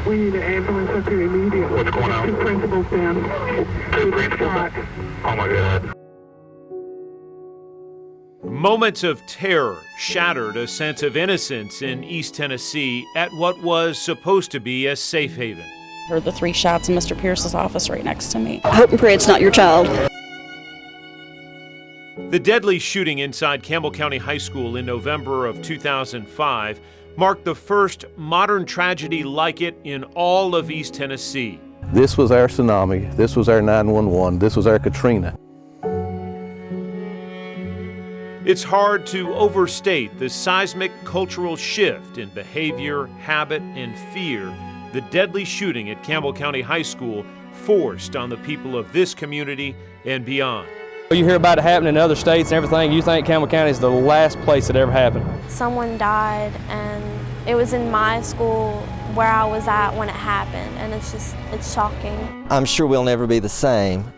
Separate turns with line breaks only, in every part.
We need an ambulance up here immediately.
What's going on?
Two principals down.
Two principals? Oh my God.
Moments of terror shattered a sense of innocence in East Tennessee at what was supposed to be a safe haven.
Heard the 3 shots in Mr. Pierce's office right next to me.
I hope and pray it's not your child.
The deadly shooting inside Campbell County High School in November of 2005 marked the first modern tragedy like it in all of East Tennessee.
This was our tsunami, this was our 911, this was our Katrina.
It's hard to overstate the seismic cultural shift in behavior, habit, and fear the deadly shooting at Campbell County High School forced on the people of this community and beyond.
You hear about it happening in other states and everything, you think Campbell County is the last place it ever happened.
Someone died, and it was in my school where I was at when it happened, and it's shocking.
I'm sure we'll never be the same.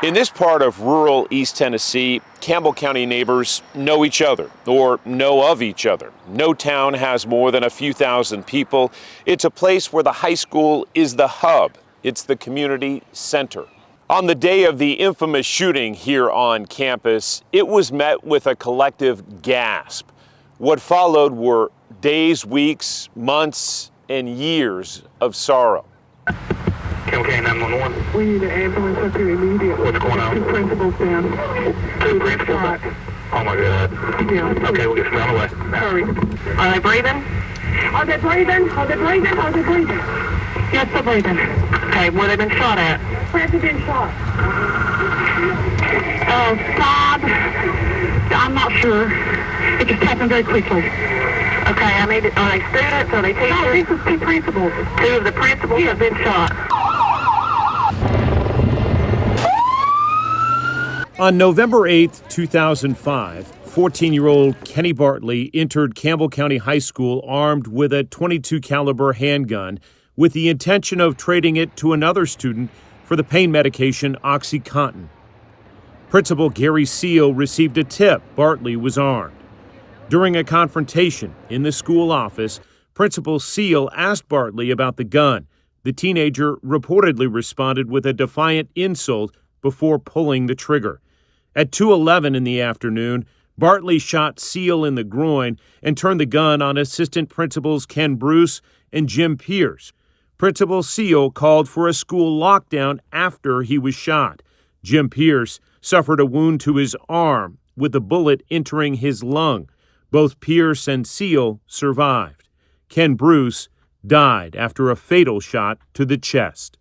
In this part of rural East Tennessee, Campbell County neighbors know each other or know of each other. No town has more than a few thousand people. It's a place where the high school is the hub. It's the community center. On the day of the infamous shooting here on campus, it was met with a collective gasp. What followed were days, weeks, months, and years of sorrow.
Campbell County 911.
We need an ambulance up here immediately.
What's going on?
Two principals down.
Two principals? Oh my God.
Yeah.
Okay, we'll get down the way.
Hurry. Are they breathing? Are they breathing? Are they breathing? Are they breathing? Yes, they're breathing. Okay, where they been shot at? Where have they been shot? Sob. I'm not sure. It just happened very quickly. Okay, I need it. Are they students? Are they teachers? No, these are 2 principals. 2 of the principals have been shot.
On November 8, 2005, 14-year-old Kenny Bartley entered Campbell County High School armed with a .22 caliber handgun with the intention of trading it to another student for the pain medication OxyContin. Principal Gary Seal received a tip Bartley was armed. During a confrontation in the school office, Principal Seal asked Bartley about the gun. The teenager reportedly responded with a defiant insult before pulling the trigger. At 2:11 in the afternoon, Bartley shot Seal in the groin and turned the gun on Assistant Principals Ken Bruce and Jim Pierce. Principal Seal called for a school lockdown after he was shot. Jim Pierce suffered a wound to his arm with a bullet entering his lung. Both Pierce and Seal survived. Ken Bruce died after a fatal shot to the chest.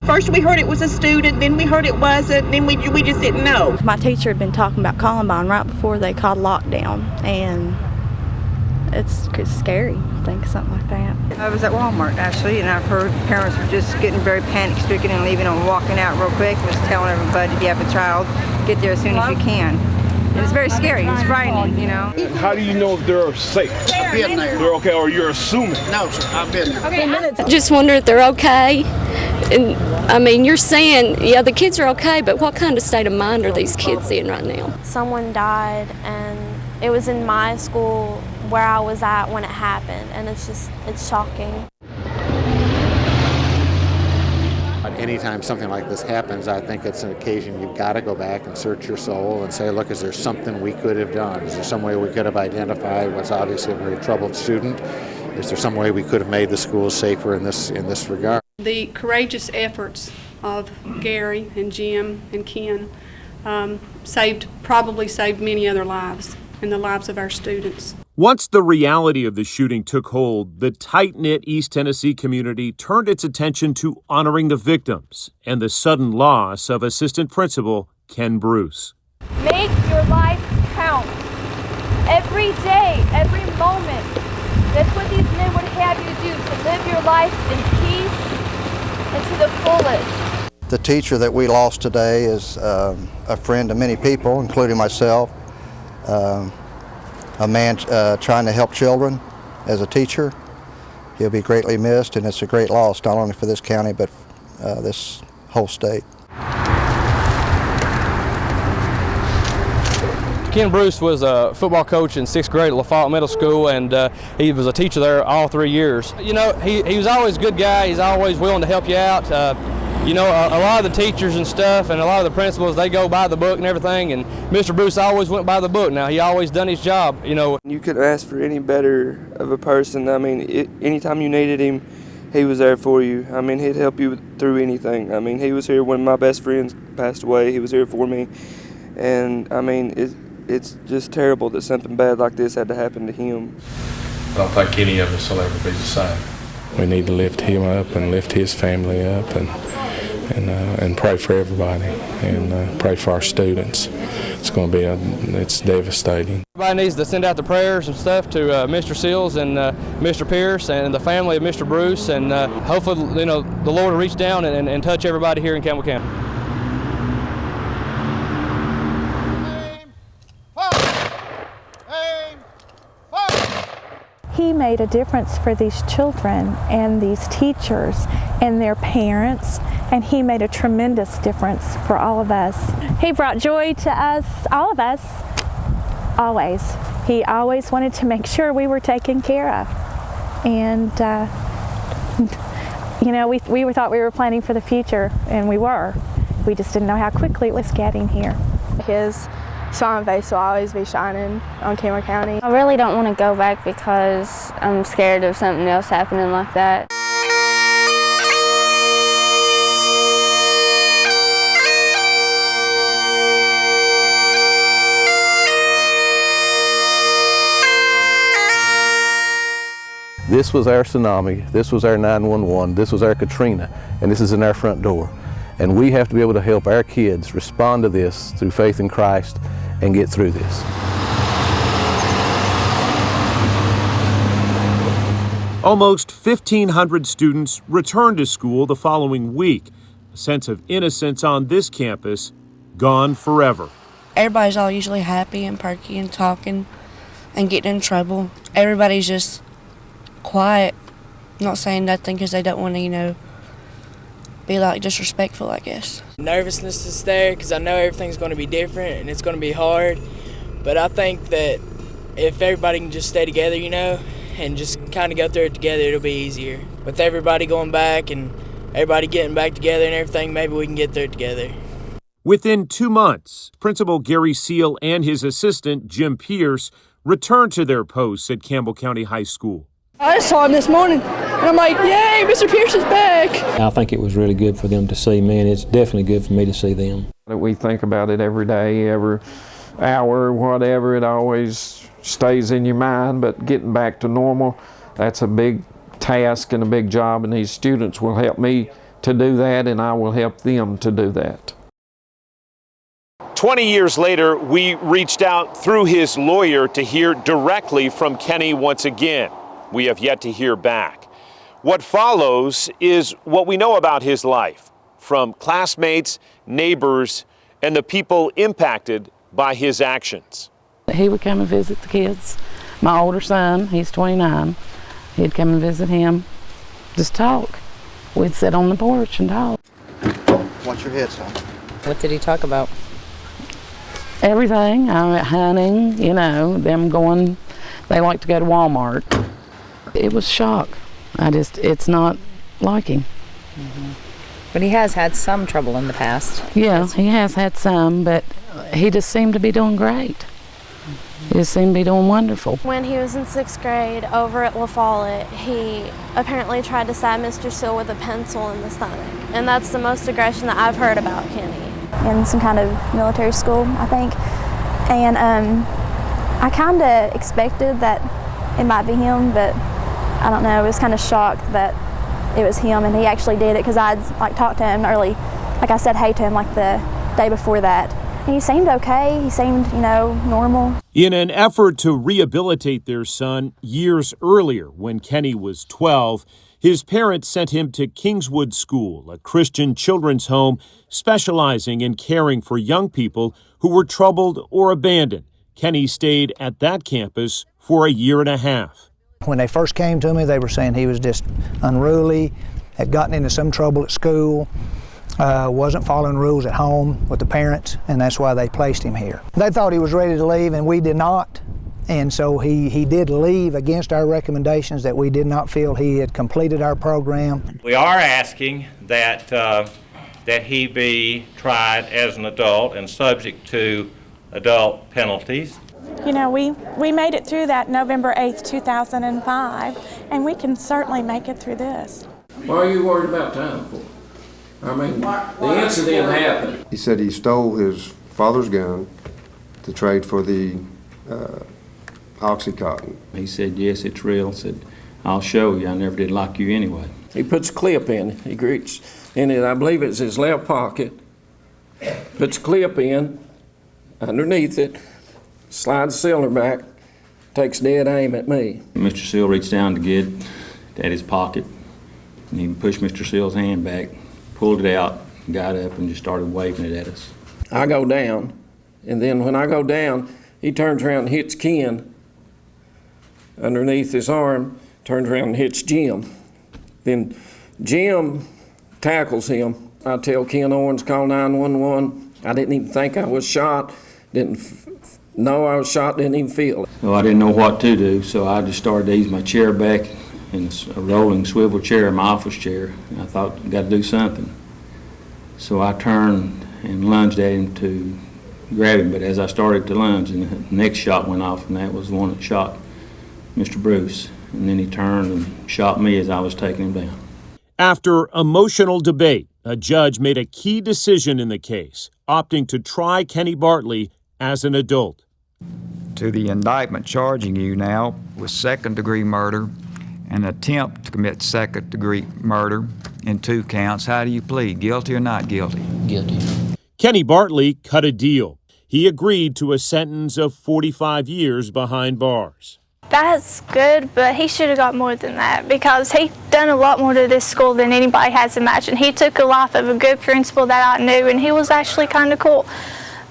First we heard it was a student, then we heard it wasn't, then we just didn't know.
My teacher had been talking about Columbine right before they called lockdown, and it's scary to think of something like that.
I was at Walmart actually, and I've heard parents were just getting very panic-stricken and leaving and walking out real quick and just telling everybody, if you have a child, get there as soon as you can. And it's very scary, it's frightening, you know.
How do you know if they're safe?
I've been there.
They're okay, or you're assuming?
No, sir, I've been there.
Okay,
just wonder if they're okay. And I mean, you're saying, yeah, the kids are okay, but what kind of state of mind are these kids in right now?
someone died, and it was in my school where I was at when it happened, and it's shocking.
Anytime something like this happens, I think it's an occasion you've got to go back and search your soul and say, look, is there something we could have done? Is there some way we could have identified what's obviously a very troubled student? Is there some way we could have made the schools safer in this regard?
The courageous efforts of Gary and Jim and Ken probably saved many other lives and the lives of our students.
Once the reality of the shooting took hold, the tight-knit East Tennessee community turned its attention to honoring the victims and the sudden loss of Assistant Principal Ken Bruce.
Make your life count. Every day, every moment. That's what these men would have you do, to live your life in peace and to the fullest.
The teacher that we lost today is a friend to many people, including myself. A man trying to help children as a teacher. He'll be greatly missed, and it's a great loss, not only for this county, but this whole state.
Ken Bruce was a football coach in 6th grade at LaFayette Middle School, and he was a teacher there all 3 years. You know, he was always a good guy. He's always willing to help you out. You know, a lot of the teachers and stuff and a lot of the principals, they go by the book and everything, and Mr. Bruce always went by the book. Now, he always done his job, you know.
You could ask for any better of a person. I mean, anytime you needed him, he was there for you. I mean, he'd help you through anything. I mean, he was here when my best friends passed away. He was here for me. And, I mean, it's just terrible that something bad like this had to happen to him.
I don't think any of us will ever be the same. We need to lift him up and lift his family up and pray for everybody and pray for our students. It's going to be it's devastating.
Everybody needs to send out the prayers and stuff to Mr. Seals and Mr. Pierce and the family of Mr. Bruce, and hopefully, you know, the Lord will reach down and touch everybody here in Campbell County.
He made a difference for these children and these teachers and their parents, and he made a tremendous difference for all of us. He brought joy to us, all of us, always. He always wanted to make sure we were taken care of. And, you know, we thought we were planning for the future, and we were. We just didn't know how quickly it was getting here.
His smiling face will always be shining on Campbell County.
I really don't want to go back because I'm scared of something else happening like that.
This was our tsunami, this was our 911, this was our Katrina, and this is in our front door. And we have to be able to help our kids respond to this through faith in Christ and get through this.
Almost 1,500 students returned to school the following week. A sense of innocence on this campus gone forever.
Everybody's all usually happy and perky and talking and getting in trouble. Everybody's just quiet, not saying nothing because they don't want to, you know, be like disrespectful, I guess.
Nervousness is there because I know everything's going to be different and it's going to be hard, but I think that if everybody can just stay together, you know, and just kind of go through it together, it'll be easier. With everybody going back and everybody getting back together and everything, maybe we can get through it together.
Within 2 months, Principal Gary Seal and his assistant, Jim Pierce, returned to their posts at Campbell County High School.
I just saw him this morning, and I'm like, yay, Mr. Pierce is back.
I think it was really good for them to see me, and it's definitely good for me to see them.
We think about it every day, every hour, whatever. It always stays in your mind, but getting back to normal, that's a big task and a big job, and these students will help me to do that, and I will help them to do that.
20 years later, we reached out through his lawyer to hear directly from Kenny once again. We have yet to hear back. What follows is what we know about his life from classmates, neighbors, and the people impacted by his actions.
He would come and visit the kids. My older son, he's 29, he'd come and visit him, just talk. We'd sit on the porch and talk.
Watch your head, son.
What did he talk about?
Everything, hunting, you know, them going, they like to go to Walmart. It was shock. It's not like him.
Mm-hmm. But he has had some trouble in the past.
Yeah, he has had some, but he just seemed to be doing great. He just seemed to be doing wonderful.
When he was in 6th grade over at LaFayette, he apparently tried to stab Mr. Seal with a pencil in the stomach. And that's the most aggression that I've heard about Kenny.
In some kind of military school, I think. And I kind of expected that it might be him, but I don't know, I was kind of shocked that it was him and he actually did it because I'd like talked to him early, like I said hey to him like the day before that. And he seemed okay, he seemed, you know, normal.
In an effort to rehabilitate their son years earlier when Kenny was 12, his parents sent him to Kingswood School, a Christian children's home specializing in caring for young people who were troubled or abandoned. Kenny stayed at that campus for a year and a half.
When they first came to me, they were saying he was just unruly, had gotten into some trouble at school,
wasn't following rules at home with the parents, and that's why they placed him here. They thought he was ready to leave, and we did not. And so he did leave against our recommendations that we did not feel he had completed our program.
We are asking that that he be tried as an adult and subject to adult penalties.
You know, we made it through that November 8th, 2005, and we can certainly make it through this.
What are you worried about time for? I mean, the incident happened.
He said he stole his father's gun to trade for the Oxycontin.
He said, yes, it's real. Said, I'll show you. I never did like you anyway.
He puts a clip in it. He reaches in it. I believe it's his left pocket. Puts a clip in underneath it, slides the cylinder back, takes dead aim at me.
Mr. Seal reached down to get at his pocket, and he pushed Mr. Seal's hand back, pulled it out, got up, and just started waving it at us.
I go down, and then when I go down, he turns around and hits Ken underneath his arm, turns around and hits Jim. Then Jim tackles him. I tell Ken Owens, call 911. I didn't even think I was shot, didn't know I was shot, didn't even feel it.
Well, I didn't know what to do, so I just started to ease my chair back in a rolling swivel chair in my office chair. I thought, I got to do something. So I turned and lunged at him to grab him, but as I started to lunge, and the next shot went off, and that was the one that shot Mr. Bruce. And then he turned and shot me as I was taking him down.
After emotional debate, a judge made a key decision in the case, opting to try Kenny Bartley as an adult.
To the indictment charging you now with second-degree murder and attempt to commit second-degree murder in 2 counts, how do you plead, guilty or not guilty?
Guilty.
Kenny Bartley cut a deal. He agreed to a sentence of 45 years behind bars.
That's good, but he should have got more than that because he done a lot more to this school than anybody has imagined. He took the life of a good principal that I knew, and he was actually kind of cool.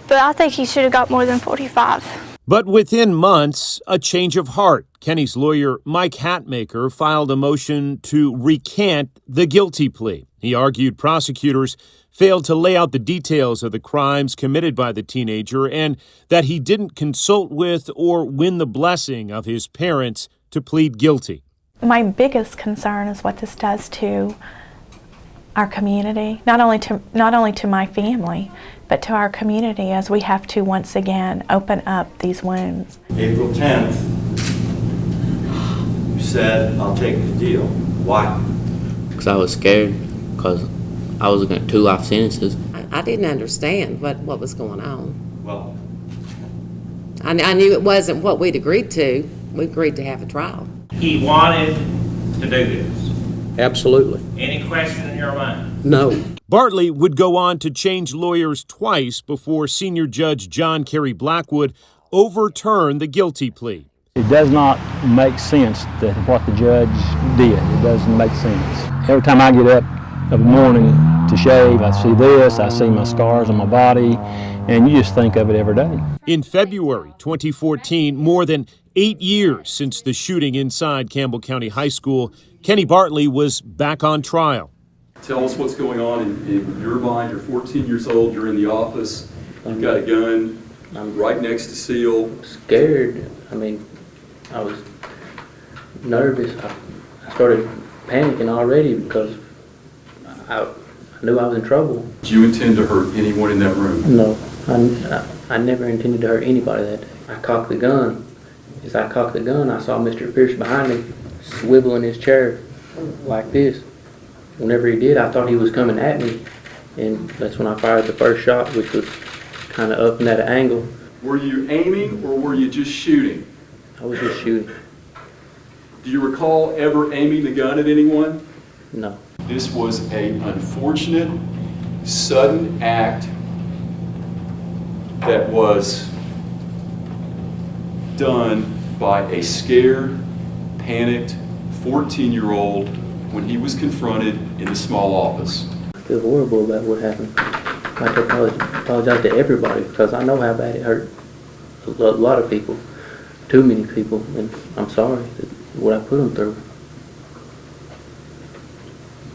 But I think he should have got more than 45.
But within months, a change of heart. Kenny's lawyer, Mike Hatmaker, filed a motion to recant the guilty plea. He argued prosecutors failed to lay out the details of the crimes committed by the teenager and that he didn't consult with or win the blessing of his parents to plead guilty.
My biggest concern is what this does to our community, not only to my family, but to our community as we have to once again open up these wounds.
April 10th, you said, I'll take the deal. Why?
Because I was scared, because I was looking at 2 life sentences.
I didn't understand what was going on.
Well,
I knew it wasn't what we'd agreed to. We agreed to have a trial.
He wanted to do this.
Absolutely.
Any question in your mind?
No.
Bartley would go on to change lawyers twice before senior judge John Kerry Blackwood overturned the guilty plea.
It does not make sense that what the judge did. It doesn't make sense. Every time I get up of the morning to shave, I see this, I see my scars on my body, and you just think of it every day.
In February 2014, more than 8 years since the shooting inside Campbell County High School, Kenny Bartley was back on trial.
Tell us what's going on in your mind. You're 14 years old, you're in the office, you've got a gun, I'm right next to Seal.
Scared. I mean, I was nervous. I started panicking already because I knew I was in trouble.
Do you intend to hurt anyone in that room?
No, I never intended to hurt anybody that day. I cocked the gun. As I cocked the gun, I saw Mr. Pierce behind me swivel in his chair like this. Whenever he did, I thought he was coming at me, and that's when I fired the first shot, which was kind of up and at an angle.
Were you aiming or were you just shooting?
I was just shooting.
Do you recall ever aiming the gun at anyone?
No.
This was an unfortunate, sudden act that was done by a scared, panicked 14-year-old when he was confronted in the small office.
I feel horrible about what happened. I have to apologize to everybody because I know how bad it hurt a lot of people, too many people, and I'm sorry that what I put them through.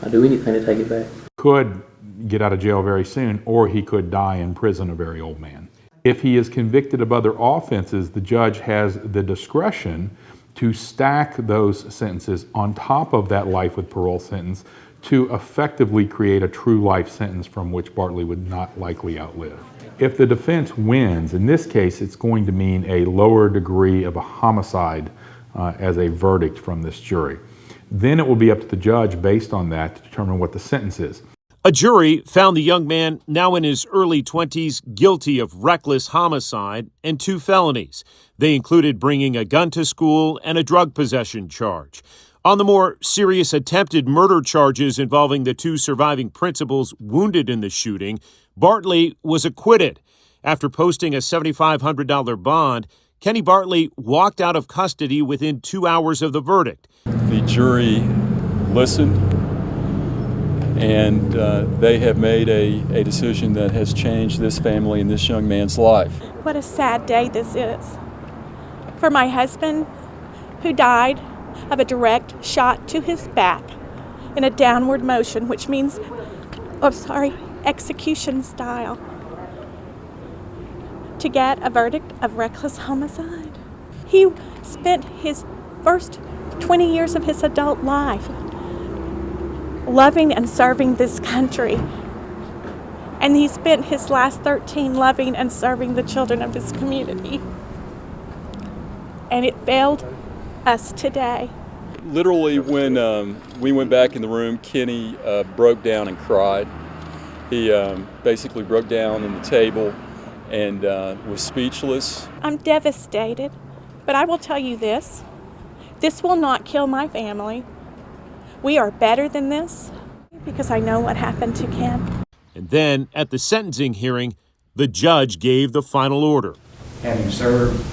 I'd do anything to take it back.
Could
get out of jail very soon, or he could die in prison a very old man. If he is convicted of other offenses, the judge has the discretion to stack those sentences on top of that life with parole sentence to effectively create a true life sentence from which Bartley would not likely outlive. If the defense wins, in this case, it's going to mean a lower degree of a homicide as a verdict from this jury. Then it will be up to the judge, based on that, to determine what the sentence is.
A jury found the young man, now in his early 20s, guilty of reckless homicide and 2 felonies. They included bringing a gun to school and a drug possession charge. On the more serious attempted murder charges involving the 2 surviving principals wounded in the shooting, Bartley was acquitted. After posting a $7,500 bond, Kenny Bartley walked out of custody within 2 hours of the verdict.
The jury listened, and they have made a decision that has changed this family and this young man's life.
What a sad day this is for my husband, who died of a direct shot to his back in a downward motion, which means, execution style, to get a verdict of reckless homicide. He spent his first 20 years of his adult life loving and serving this country, and he spent his last 13 loving and serving the children of his community. And it failed us today.
Literally, when we went back in the room, Kenny broke down and cried. He basically broke down on the table and was speechless.
I'm devastated, but I will tell you this. This will not kill my family. We are better than this because I know what happened to Ken.
And then, at the sentencing hearing, the judge gave the final order.
Having served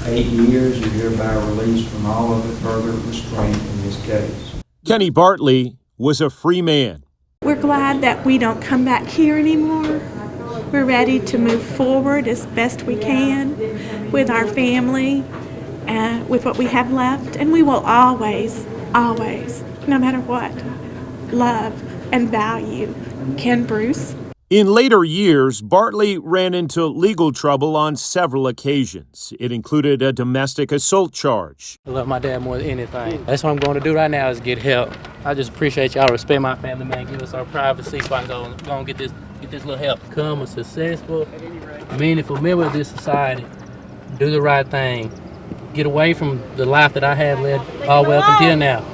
8 years, you hereby released from all of the further restraint in this case.
Kenny Bartley was a free man.
We're glad that we don't come back here anymore. We're ready to move forward as best we can with our family and with what we have left. And we will always, always, no matter what, love and value Ken Bruce.
In later years, Bartley ran into legal trouble on several occasions. It included a domestic assault charge.
I love my dad more than anything. That's what I'm going to do right now is get help. I just appreciate y'all respect my family, man. Give us our privacy so I can go and get this little help. Become a successful, meaningful member of this society. Do the right thing. Get away from the life that I have led all the way up until now.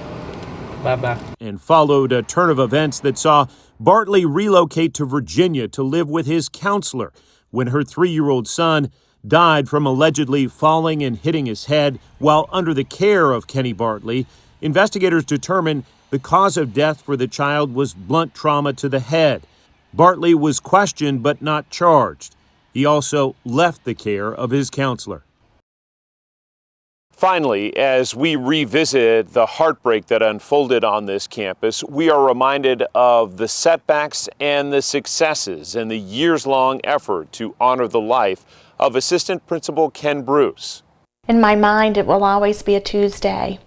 Bye-bye.
And followed a turn of events that saw Bartley relocate to Virginia to live with his counselor when her 3-year-old son died from allegedly falling and hitting his head while under the care of Kenny Bartley. Investigators determined the cause of death for the child was blunt trauma to the head. Bartley was questioned but not charged. He also left the care of his counselor. Finally, as we revisit the heartbreak that unfolded on this campus, we are reminded of the setbacks and the successes and the years-long effort to honor the life of Assistant Principal Ken Bruce.
In my mind, it will always be a Tuesday.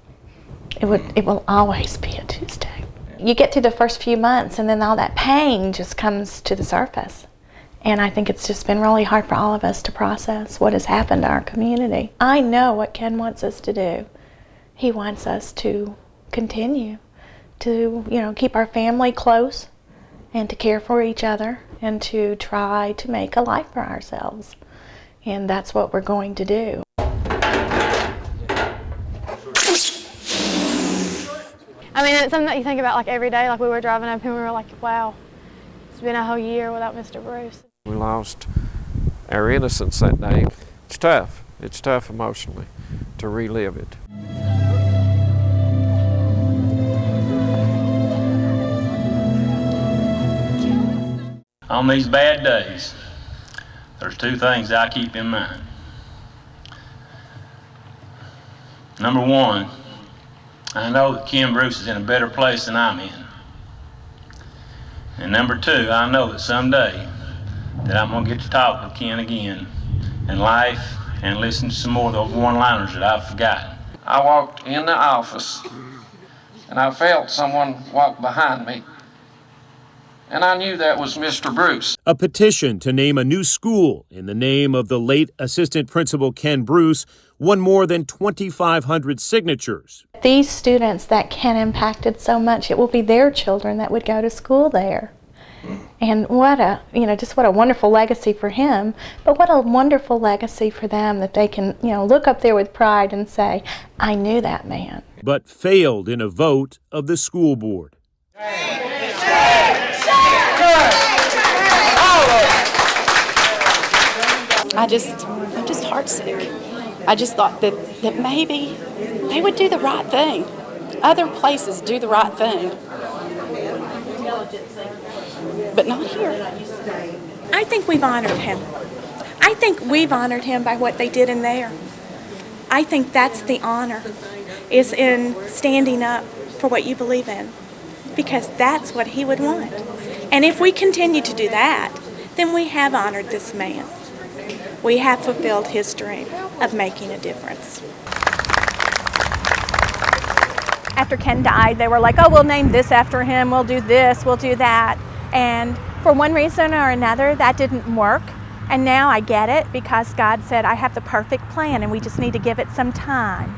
It will always be a Tuesday. You get through the first few months and then all that pain just comes to the surface. And I think it's just been really hard for all of us to process what has happened to our community. I know what Ken wants us to do. He wants us to continue to, keep our family close and to care for each other and to try to make a life for ourselves. And that's what we're going to do.
I mean, it's something that you think about like every day. Like we were driving up and we were like, wow, it's been a whole year without Mr. Bruce.
We lost our innocence that day. It's tough. It's tough emotionally to relive it.
On these bad days, there's 2 things I keep in mind. Number 1, I know that Ken Bruce is in a better place than I'm in. And number 2, I know that someday that I'm going to get to talk with Ken again in life and listen to some more of those one-liners that I've forgotten.
I walked in the office and I felt someone walk behind me.
and I knew that was Mr. Bruce.
A petition to name a new school in the name of the late Assistant Principal Ken Bruce won more than 2,500 signatures.
These students that Ken impacted so much, it will be their children that would go to school there. And what a, just what a wonderful legacy for him, but what a wonderful legacy for them that they can, look up there with pride and say, I knew that man.
But failed in a vote of the school board.
I'm just heartsick. I just thought that maybe they would do the right thing. Other places do the right thing, but not here.
I think we've honored him. I think we've honored him by what they did in there. I think that's the honor, is in standing up for what you believe in, because that's what he would want. And if we continue to do that, then we have honored this man. We have fulfilled his dream of making a difference.
After Ken died, they were like, oh, we'll name this after him, we'll do this, we'll do that. And for one reason or another, that didn't work. And now I get it, because God said, I have the perfect plan and we just need to give it some time.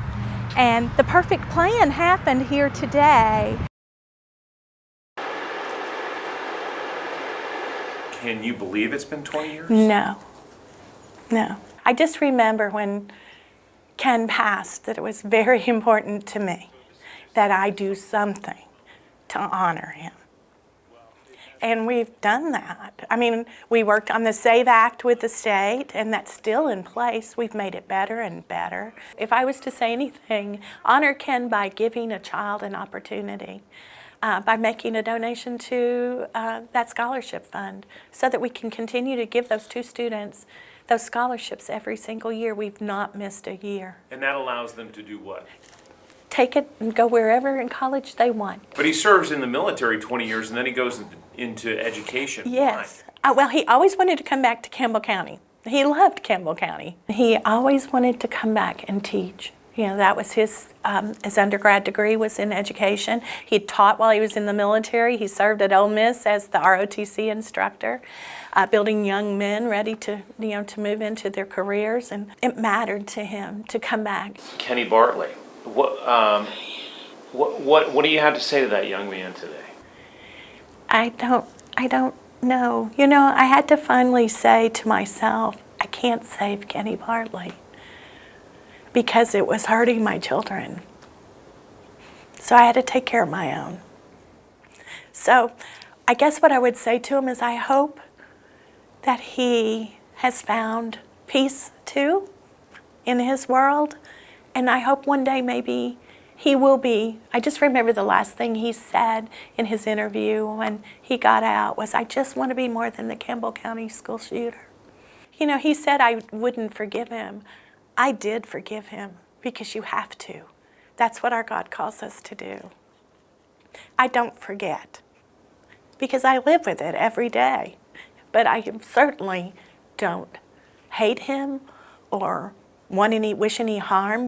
And the perfect plan happened here today.
Can you believe it's been 20 years?
No. I just remember when Ken passed that it was very important to me that I do something to honor him. And we've done that. I mean, we worked on the SAVE Act with the state, and that's still in place. We've made it better and better. If I was to say anything, honor Ken by giving a child an opportunity, by making a donation to that scholarship fund, so that we can continue to give those two students those scholarships every single year. We've not missed a year.
And that allows them to do what?
Take it and go wherever in college they want.
But he serves in the military 20 years and then he goes into education.
Yes. Well, he always wanted to come back to Campbell County. He loved Campbell County. He always wanted to come back and teach. That was his undergrad degree was in education. He taught while he was in the military. He served at Ole Miss as the ROTC instructor, building young men ready to, to move into their careers. And it mattered to him to come back.
Kenny Bartley, what do you have to say to that young man today?
I don't know. I had to finally say to myself, I can't save Kenny Bartley, because it was hurting my children. So I had to take care of my own. So I guess what I would say to him is I hope that he has found peace too in his world. And I hope one day maybe he will be. I just remember the last thing he said in his interview when he got out was, I just want to be more than the Campbell County school shooter. He said I wouldn't forgive him. I did forgive him, because you have to. That's what our God calls us to do. I don't forget, because I live with it every day. But I certainly don't hate him or wish any harm.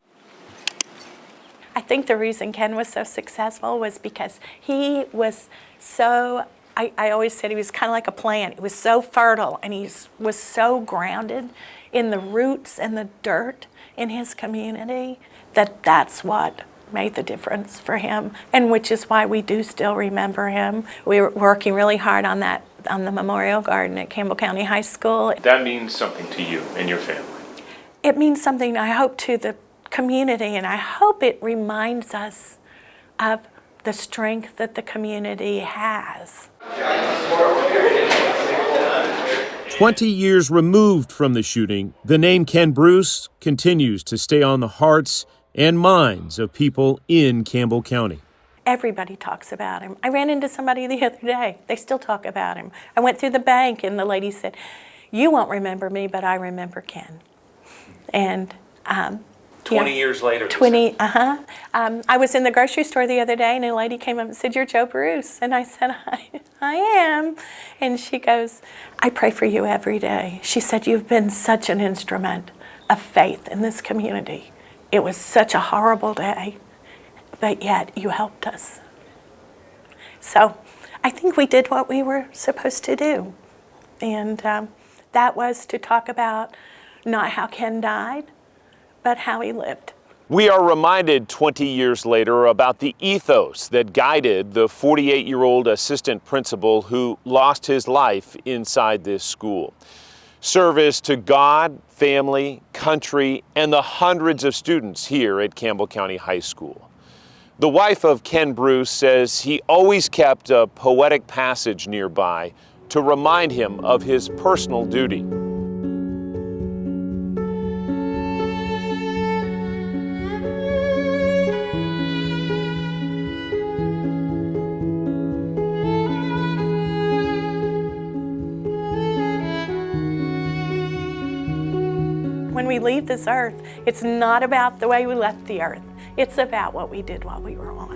I think the reason Ken was so successful was because he was so, I always said he was kind of like a plant. He was so fertile, and he was so grounded in the roots and the dirt in his community that's what made the difference for him, and which is why we do still remember him. We were working really hard on that, on the memorial garden at Campbell County High School.
That means something to you and your family.
It means something, I hope, to the community, and I hope it reminds us of the strength that the community has.
20 years removed from the shooting, the name Ken Bruce continues to stay on the hearts and minds of people in Campbell County.
Everybody talks about him. I ran into somebody the other day. They still talk about him. I went through the bank and the lady said, you won't remember me, but I remember Ken. And
20 years later.
20, I was in the grocery store the other day and a lady came up and said, you're Joe Bruce. And I said, I am. And she goes, I pray for you every day. She said, you've been such an instrument of faith in this community. It was such a horrible day, but yet you helped us. So I think we did what we were supposed to do. And that was to talk about not how Ken died, but how he lived.
We are reminded 20 years later about the ethos that guided the 48-year-old assistant principal who lost his life inside this school. Service to God, family, country, and the hundreds of students here at Campbell County High School. The wife of Ken Bruce says he always kept a poetic passage nearby to remind him of his personal duty.
When we leave this earth, it's not about the way we left the earth. It's about what we did while we were on